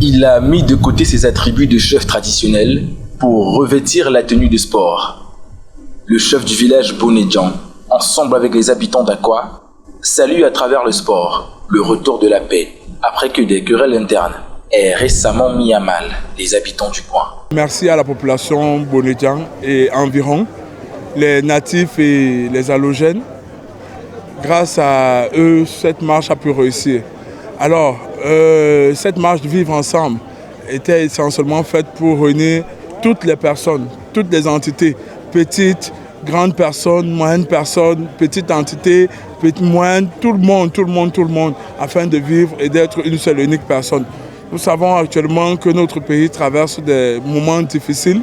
Il a mis de côté ses attributs de chef traditionnel pour revêtir la tenue de sport. Le chef du village Bonedjan, ensemble avec les habitants d'Akwa, salue à travers le sport le retour de la paix après que des querelles internes aient récemment mis à mal les habitants du coin. Merci à la population Bonedjan et environ, les natifs et les halogènes. Grâce à eux, cette marche a pu réussir. Alors, cette marche de vivre ensemble était essentiellement faite pour réunir toutes les personnes, toutes les entités, petites, grandes personnes, moyennes personnes, petites entités, moyennes, tout le monde, afin de vivre et d'être une seule et unique personne. Nous savons actuellement que notre pays traverse des moments difficiles.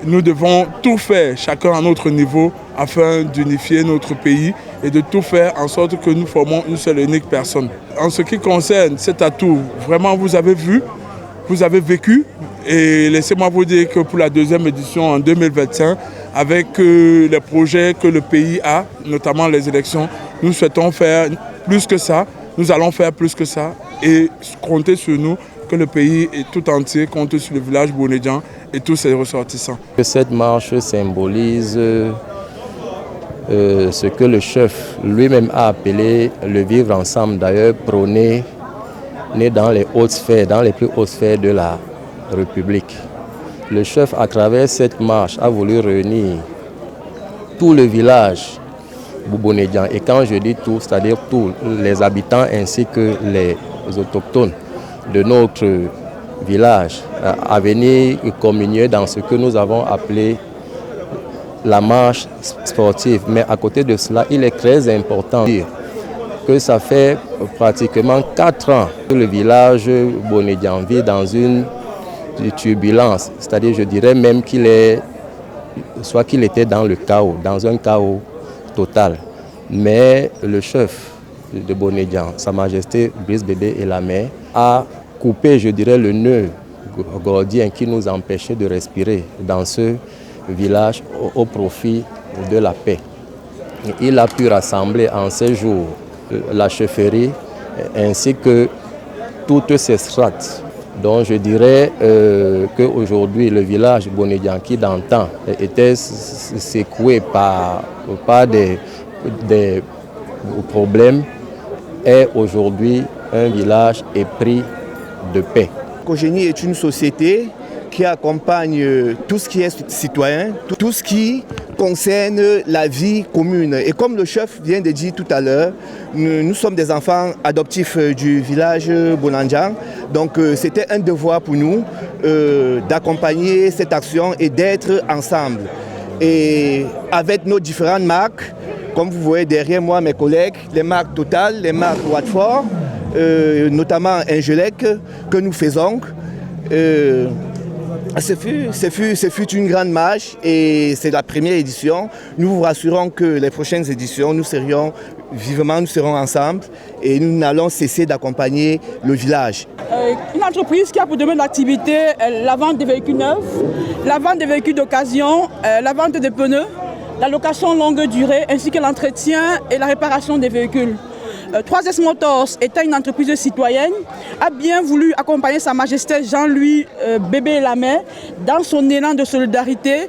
Nous devons tout faire, chacun à notre niveau, afin d'unifier notre pays et de tout faire en sorte que nous formons une seule et unique personne. En ce qui concerne cet atout, vraiment vous avez vu, vous avez vécu, et laissez-moi vous dire que pour la deuxième édition en 2025, avec les projets que le pays a, notamment les élections, nous souhaitons faire plus que ça, nous allons faire plus que ça et compter sur nous, que le pays tout entier compte sur le village Bonedjan et tous ses ressortissants. Cette marche symbolise ce que le chef lui-même a appelé le vivre ensemble, d'ailleurs prôné dans les hautes sphères, dans les plus hautes sphères de la République. Le chef, à travers cette marche, a voulu réunir tout le village Bonedjan. Et quand je dis tout, c'est-à-dire tous les habitants ainsi que les autochtones de notre village, à venir communier dans ce que nous avons appelé la marche sportive. Mais à côté de cela, il est très important de dire que ça fait pratiquement 4 ans que le village Bonedjan vit dans une turbulence. C'est-à-dire, je dirais même qu'il était dans le chaos, dans un chaos total. Mais le chef de Bonedjan, Sa Majesté Brice Bébé et la mère, a coupé, je dirais, le nœud gordien qui nous empêchait de respirer dans ce village au profit de la paix. Il a pu rassembler en ces jours la chefferie ainsi que toutes ces strates. Donc je dirais qu'aujourd'hui le village Bonedjan qui d'antan était secoué par des problèmes est aujourd'hui un village épris de paix. Cogénie est une société qui accompagne tout ce qui est citoyen, tout ce qui concerne la vie commune. Et comme le chef vient de dire tout à l'heure, nous sommes des enfants adoptifs du village Bonedjan. Donc c'était un devoir pour nous d'accompagner cette action et d'être ensemble. Et avec nos différentes marques, comme vous voyez derrière moi mes collègues, les marques Total, les marques Watford, notamment Ingelec que nous faisons. Ce fut une grande marche et c'est la première édition. Nous vous rassurons que les prochaines éditions, nous serons ensemble et nous n'allons cesser d'accompagner le village. Une entreprise qui a pour domaine d'activité la vente de véhicules neufs, la vente de véhicules d'occasion, la vente de pneus, la location longue durée ainsi que l'entretien et la réparation des véhicules. 3S Motors, étant une entreprise citoyenne, a bien voulu accompagner Sa Majesté Jean-Louis Bébé et la mère dans son élan de solidarité,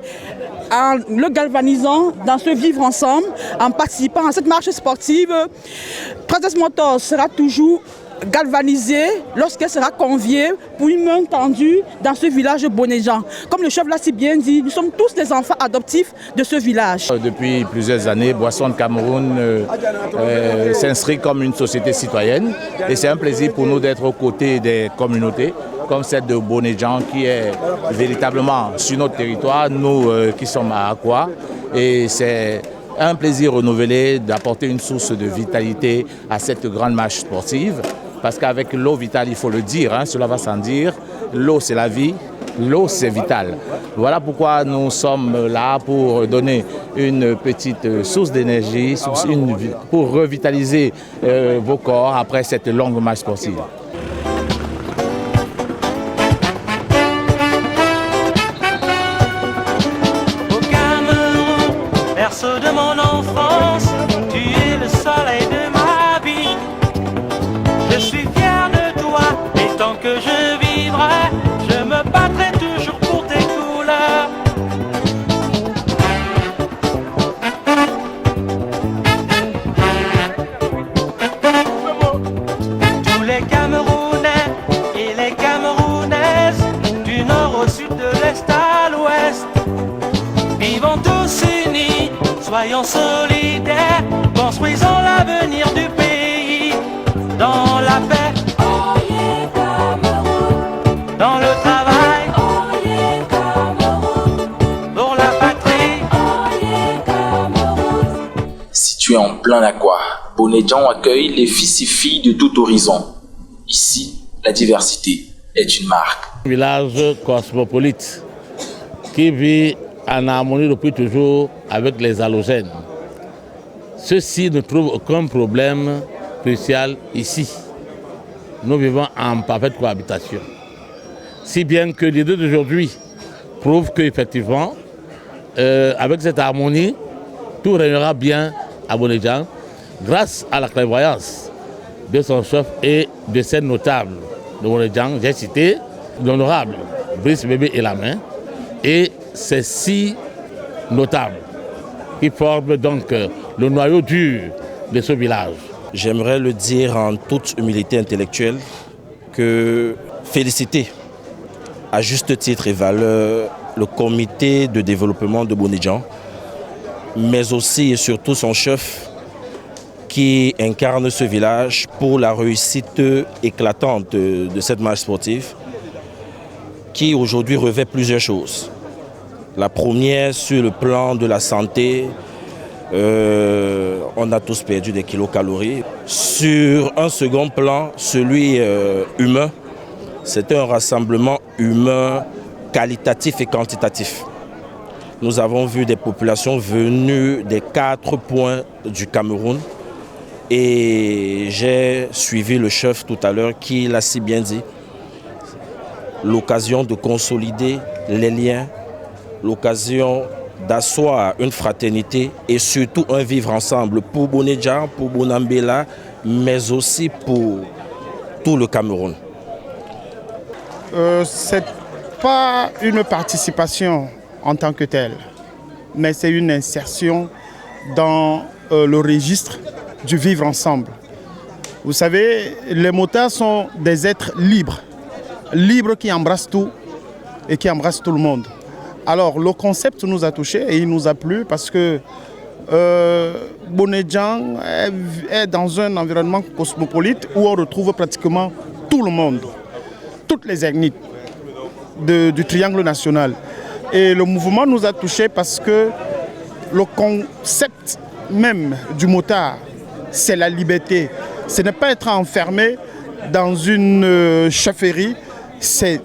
en le galvanisant dans ce vivre ensemble, en participant à cette marche sportive. 3S Motors sera toujours galvanisée lorsqu'elle sera conviée pour une main tendue dans ce village Bonedjan. Comme le chef l'a si bien dit, nous sommes tous des enfants adoptifs de ce village. Depuis plusieurs années, Boissons de Cameroun s'inscrit comme une société citoyenne et c'est un plaisir pour nous d'être aux côtés des communautés comme celle de Bonedjan qui est véritablement sur notre territoire, nous qui sommes à Akwa, et c'est un plaisir renouvelé d'apporter une source de vitalité à cette grande marche sportive. Parce qu'avec l'eau vitale, il faut le dire, cela va sans dire, l'eau c'est la vie, l'eau c'est vital. Voilà pourquoi nous sommes là pour donner une petite source d'énergie, pour revitaliser vos corps après cette longue marche sportive. Au Cameroun, berceau de mon enfance, tu es le soleil de ma vie. Je suis fier de toi. Soyons solidaires, construisons l'avenir du pays. Dans la paix, dans le travail, pour la patrie. Situé en plein Aqua, Bonedjan accueille les fils et filles de tout horizon. Ici, la diversité est une marque. Village cosmopolite qui vit en harmonie depuis toujours avec les halogènes. Ceux-ci ne trouvent aucun problème crucial ici. Nous vivons en parfaite cohabitation. Si bien que l'idée d'aujourd'hui prouve qu'effectivement, avec cette harmonie, tout régnera bien à Bonedjan grâce à la clairvoyance de son chef et de ses notables de Bonedjan. J'ai cité l'honorable Brice Bébé Elamin et ces 6 notables qui forment donc le noyau dur de ce village. J'aimerais le dire en toute humilité intellectuelle que féliciter à juste titre et valeur le comité de développement de Bonedjan, mais aussi et surtout son chef qui incarne ce village pour la réussite éclatante de cette marche sportive qui aujourd'hui revêt plusieurs choses. La première, sur le plan de la santé, on a tous perdu des kilocalories. Sur un second plan, celui humain, c'est un rassemblement humain qualitatif et quantitatif. Nous avons vu des populations venues des 4 points du Cameroun et j'ai suivi le chef tout à l'heure qui l'a si bien dit. L'occasion de consolider les liens, l'occasion d'asseoir une fraternité et surtout un vivre ensemble pour Bonedjan, pour Bonambela, mais aussi pour tout le Cameroun. C'est pas une participation en tant que telle, mais c'est une insertion dans le registre du vivre ensemble. Vous savez, les motards sont des êtres libres, libres qui embrassent tout et qui embrassent tout le monde. Alors le concept nous a touchés et il nous a plu parce que Bonedjan est dans un environnement cosmopolite où on retrouve pratiquement tout le monde, toutes les ethnies du triangle national. Et le mouvement nous a touchés parce que le concept même du motard, c'est la liberté. Ce n'est pas être enfermé dans une chefferie, c'est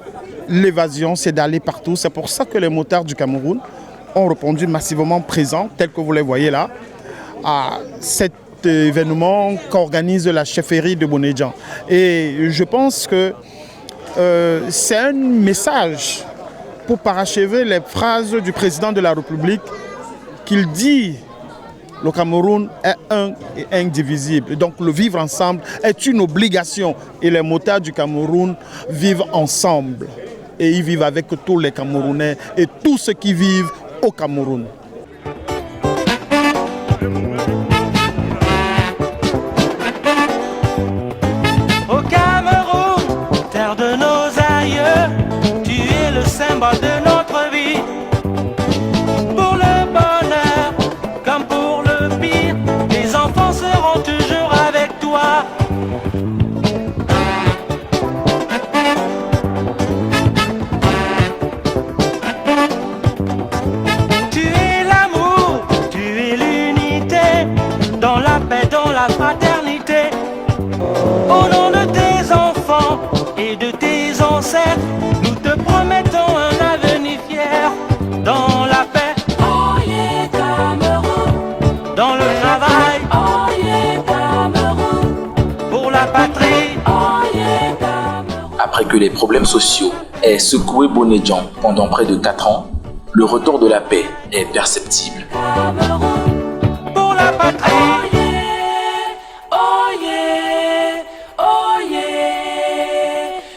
l'évasion, c'est d'aller partout. C'est pour ça que les motards du Cameroun ont répondu massivement présents, tel que vous les voyez là, à cet événement qu'organise la chefferie de Bonedjan. Et je pense que c'est un message pour parachever les phrases du président de la République qu'il dit le Cameroun est un et indivisible. Donc le vivre ensemble est une obligation et les motards du Cameroun vivent ensemble. Et ils vivent avec tous les Camerounais et tous ceux qui vivent au Cameroun. Au Cameroun, terre de nos aïeux, tu es le symbole de notre vie. Pour le bonheur comme pour le pire, les enfants seront toujours avec toi. Tu es l'amour, tu es l'unité, dans la paix, dans la fraternité. Au nom de tes enfants et de tes ancêtres, nous te promettons un avenir fier. Dans la paix, oh yeah, Cameroun. Dans le travail, oh yeah, Cameroun. Pour la patrie, oh yeah, Cameroun. Après que les problèmes sociaux aient secoué Bonedjan pendant près de 4 ans, le retour de la paix est perceptible. Cameroun. Pour la patrie.